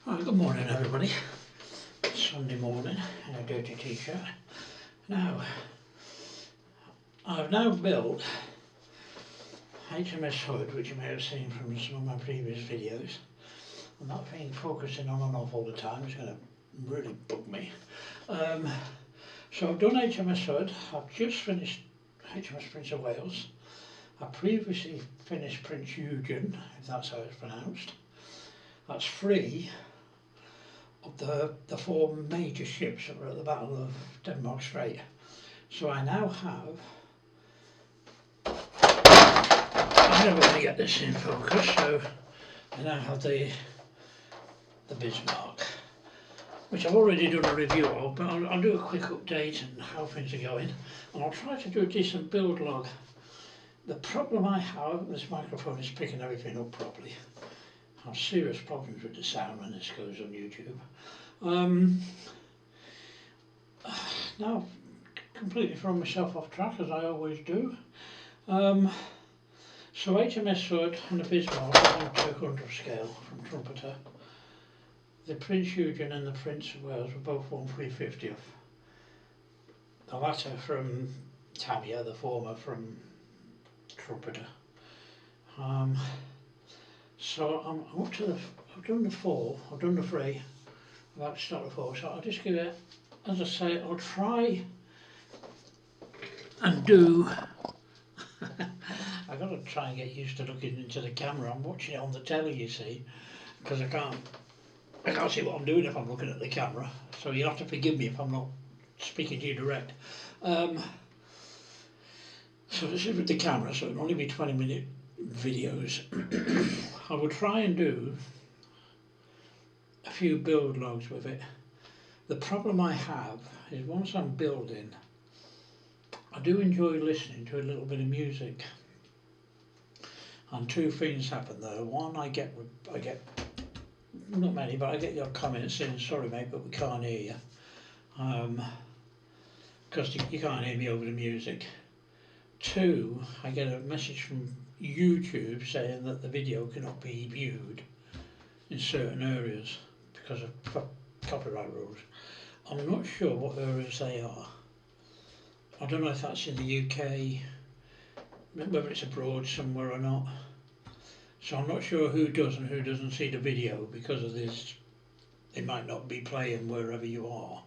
Right, good morning everybody. Sunday morning in a dirty t-shirt. Now, I've now built HMS Hood, which you may have seen from some of my previous videos. And that thing focusing on and off all the time is going to really bug me. So I've done HMS Hood. I've just finished HMS Prince of Wales. I previously finished Prince Eugen, if that's how it's pronounced. That's 3 of the 4 major ships that were at the Battle of Denmark Strait. So I now have, I'm never going to get this in focus, so I now have the Bismarck, which I've already done a review of, but I'll do a quick update and how things are going, and I'll try to do a decent build log. The problem I have, this microphone is picking everything up properly. I have serious problems with the sound when this goes on YouTube. Now I've completely thrown myself off track, as I always do. So HMS Hood and the Bismarck are on 200 scale from Trumpeter. The Prince Eugen and the Prince of Wales were both 1/350th. The latter from Tamiya, the former from Trumpeter. So I'm up to I've done the 4, I've done the 3, I'm about to start the 4, so I'll just give it, as I say, I'll try and do, I've got to try and get used to looking into the camera. I'm watching it on the telly, you see, because I can't see what I'm doing if I'm looking at the camera, so you'll have to forgive me if I'm not speaking to you direct. So this is with the camera, so it'll only be 20-minute videos. I will try and do a few build logs with it. The problem I have is once I'm building, I do enjoy listening to a little bit of music, and 2 things happen there. One, I get not many, but I get your comments saying, sorry mate, but we can't hear you, because you can't hear me over the music. 2, I get a message from YouTube saying that the video cannot be viewed in certain areas because of copyright rules. I'm not sure what areas they are. I don't know if that's in the UK, whether it's abroad somewhere or not. So I'm not sure who does and who doesn't see the video because of this. They might not be playing wherever you are.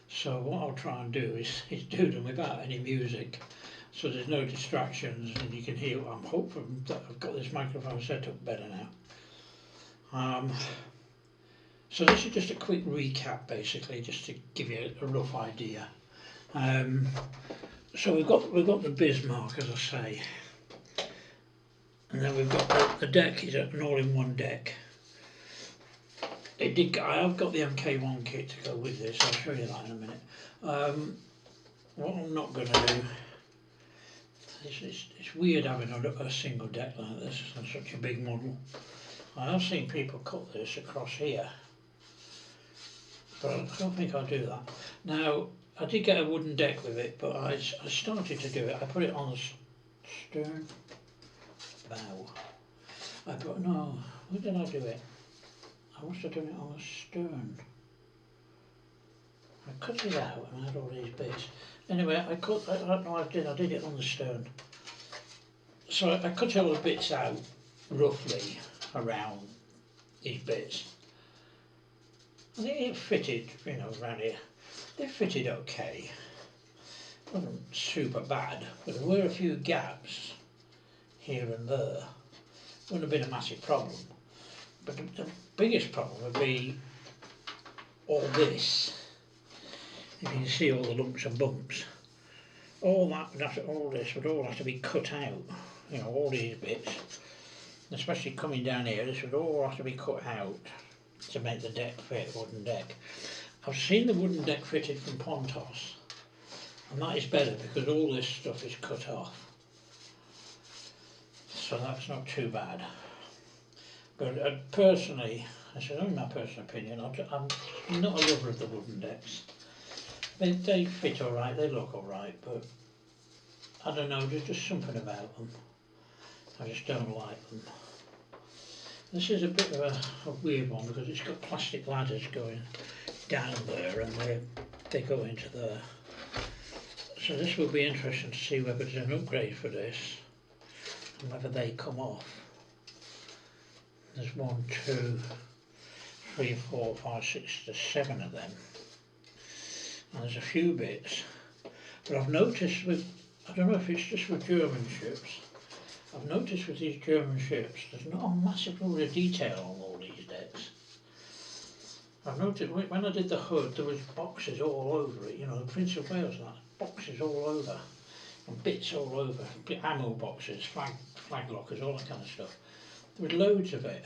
So what I'll try and do is do them without any music, so there's no distractions and you can hear. I'm hopeful that I've got this microphone set up better now. So this is just a quick recap, basically, just to give you a rough idea. So we've got the Bismarck, as I say, and then we've got the deck is an all-in-one deck. I have got the MK1 kit to go with this. I'll show you that in a minute. What I'm not going to do. It's weird having a single deck like this on such a big model. I have seen people cut this across here, but I don't think I'll do that. Now, I did get a wooden deck with it, but I started to do it. I put it on the stern bow. No, where did I do it? I must have done it on the stern. I cut it out and I had all these bits. Anyway, I did it on the stern. So I cut all the bits out roughly around these bits. I think it fitted, around here. They fitted okay. It wasn't super bad, but there were a few gaps here and there. Wouldn't have been a massive problem. But the biggest problem would be all this. You can see all the lumps and bumps. All this would all have to be cut out. All these bits, especially coming down here, this would all have to be cut out to make the deck fit, wooden deck. I've seen the wooden deck fitted from Pontos, and that is better because all this stuff is cut off. So that's not too bad. But personally, this is only my personal opinion, I'm not a lover of the wooden decks. They fit alright, they look alright, but I don't know, there's just something about them. I just don't like them. This is a bit of a weird one because it's got plastic ladders going down there and they go into there. So this will be interesting to see whether there's an upgrade for this and whether they come off. There's 1, 2, 3, 4, 5, 6, there's 7 of them. And there's a few bits. But I've noticed with, I don't know if it's just with German ships, I've noticed with these German ships there's not a massive amount of detail on all these decks. I've noticed when I did the hood there was boxes all over it, you know, the Prince of Wales and that, boxes all over, and bits all over, ammo boxes, flag lockers, all that kind of stuff. There was loads of it.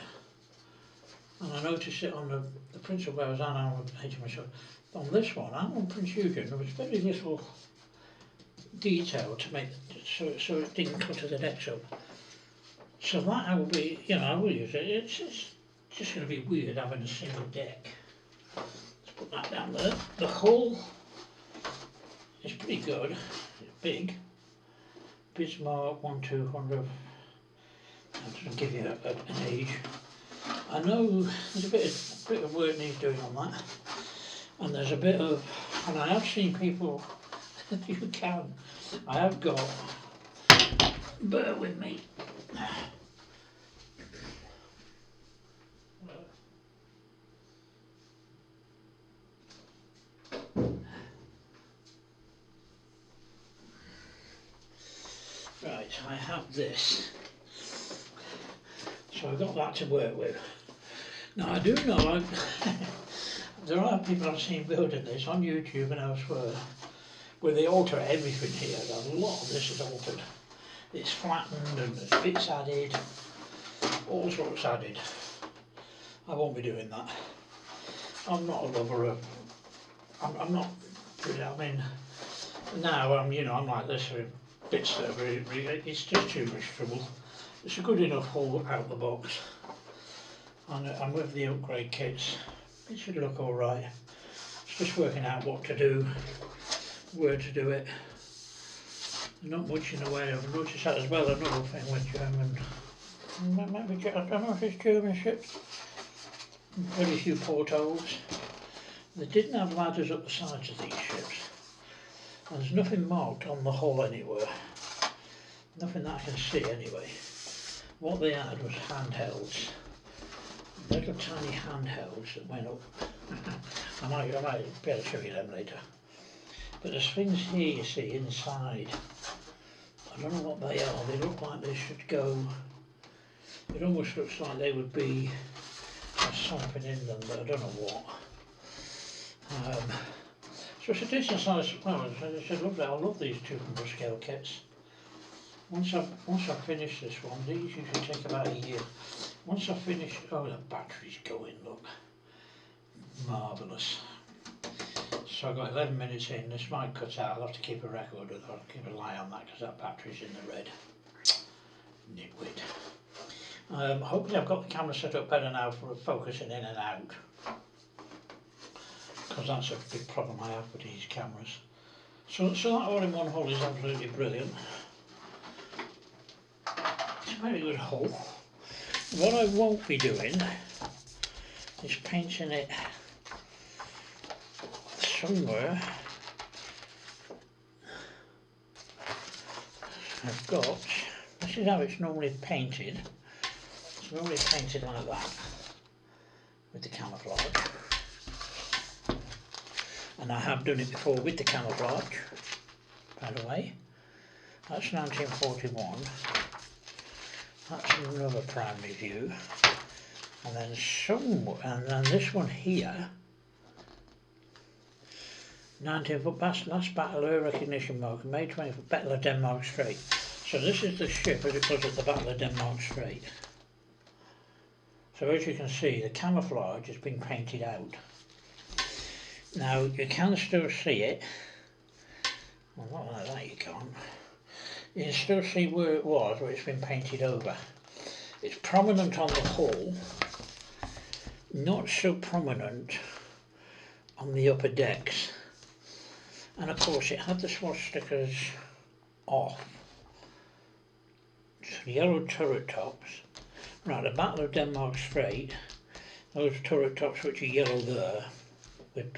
And I noticed it on the Prince of Wales and on HMS. On this one, and on Prince Eugen, there was very little detail to make, so it didn't clutter the decks up. So that I will be, you know, I will use it. It's just going to be weird having a single deck. Let's put that down there. The hull is pretty good. It's big. Bismarck 1200. That doesn't give you an age. I know there's a bit of work needs doing on that, and there's a bit of, and I have seen people. If you can, I have got. Bear with me. Right, I have this. So I've got that to work with. Now I do know there are people I've seen building this on YouTube and elsewhere where they alter everything here. A lot of this is altered. It's flattened and there's bits added, all sorts added. I won't be doing that. I'm not a lover of, I'm not, I mean, now I'm like this with bits that are it's just too much trouble. It's a good enough hull out the box. And with the upgrade kits, it should look alright. It's just working out what to do, where to do it. Not much in the way. I've noticed that as well. Another thing with German, maybe, I don't know if it's German ships. Very few portholes. They didn't have ladders up the sides of these ships. And there's nothing marked on the hull anywhere. Nothing that I can see anyway. What they had was handhelds. Little tiny handhelds that went up. I might be able to show you them later. But there's things here you see inside. I don't know what they are. They look like they should go. It almost looks like they would be something in them, but I don't know what. So it's a decent size. Well, I said, I love these 200 scale kits. Once I finish this one, these usually take about a year. Once I finish, oh, the battery's going, look. Marvellous. So I've got 11 minutes in, this might cut out, I'll have to keep a record of that, I'll keep an eye on that because that battery's in the red. Nitwit. Hopefully I've got the camera set up better now for focusing in and out. Because that's a big problem I have with these cameras. So that all-in-one hull is absolutely brilliant. It's a very good hull. What I won't be doing is painting it somewhere. I've got, this is how it's normally painted. It's normally painted like that with the camouflage. And I have done it before with the camouflage, by the way. That's 1941. That's another primary view. And then and then this one here, 19th last battle air recognition marker, May 20th, Battle of Denmark Strait. So this is the ship as it was at the Battle of Denmark Strait. So as you can see, the camouflage has been painted out. Now you can still see it. Well, not like that you can't. You can still see where it was, where it's been painted over. It's prominent on the hull, not so prominent on the upper decks. And of course it had the swastikas off. So the yellow turret tops Right, the Battle of Denmark Strait, those turret tops which are yellow there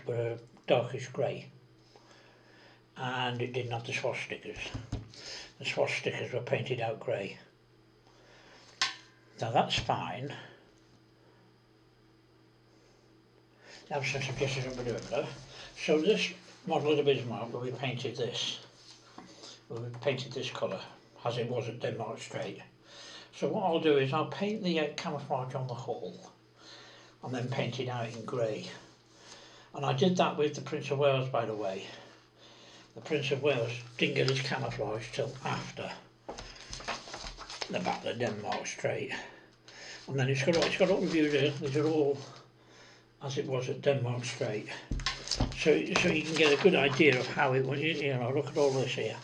were darkish grey, and it didn't have the swastikas. The swastikas were painted out grey. Now that's fine. I have some suggestions on doing there. So this model of the Bismarck will be painted this. Will be painted this colour, as it was at Denmark Strait. So what I'll do is I'll paint the camouflage on the hull and then paint it out in grey. And I did that with the Prince of Wales, by the way. The Prince of Wales didn't get his camouflage till after the Battle of Denmark Strait. And then it's got all the views here, these are all as it was at Denmark Strait. So you can get a good idea of how it went, you know, look at all this here.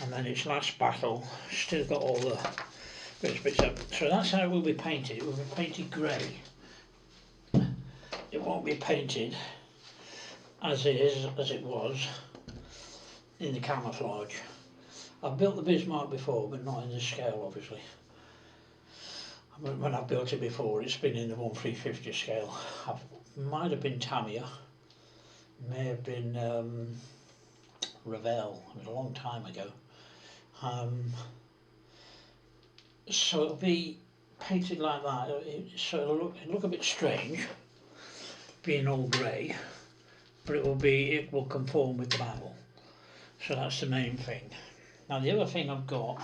And then its last battle, still got all the bits up. So that's how it will be painted. It will be painted grey. It won't be painted as it was in the camouflage. I've built the Bismarck before, but not in this scale, obviously. When I've built it before, it's been in the 1/350 scale. Might have been Tamiya, may have been Revell. It was a long time ago. So it'll be painted like that. So it'll look a bit strange, being all grey, but it will conform with the battle. So that's the main thing. Now the other thing I've got,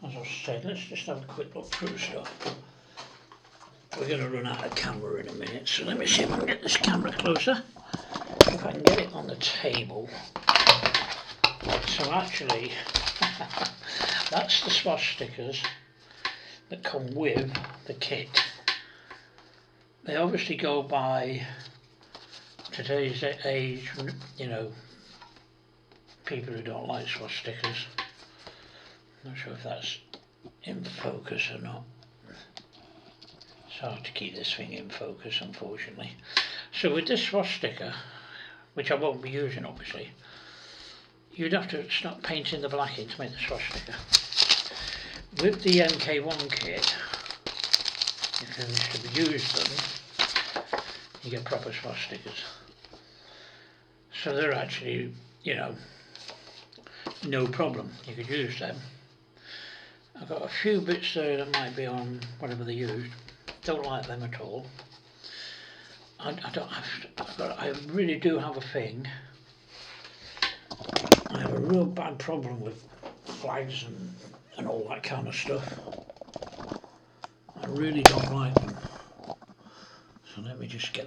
as I've said, let's just have a quick look through stuff. We're going to run out of camera in a minute, so let me see if I can get this camera closer. If I can get it on the table. So actually, that's the swastikas that come with the kit. They obviously go by today's age, you know, people who don't like swastikas. Not sure if that's in focus or not. It's hard to keep this thing in focus, unfortunately. So with this swastika, which I won't be using obviously, you'd have to start painting the black in to make the swastika. With the MK1 kit, if you wish to use them, you get proper swastikas. So they're actually, you know, no problem, you could use them. I've got a few bits there that might be on whatever they used. Don't like them at all. I really do have a thing. I have a real bad problem with flags and all that kind of stuff. I really don't like them. So let me just get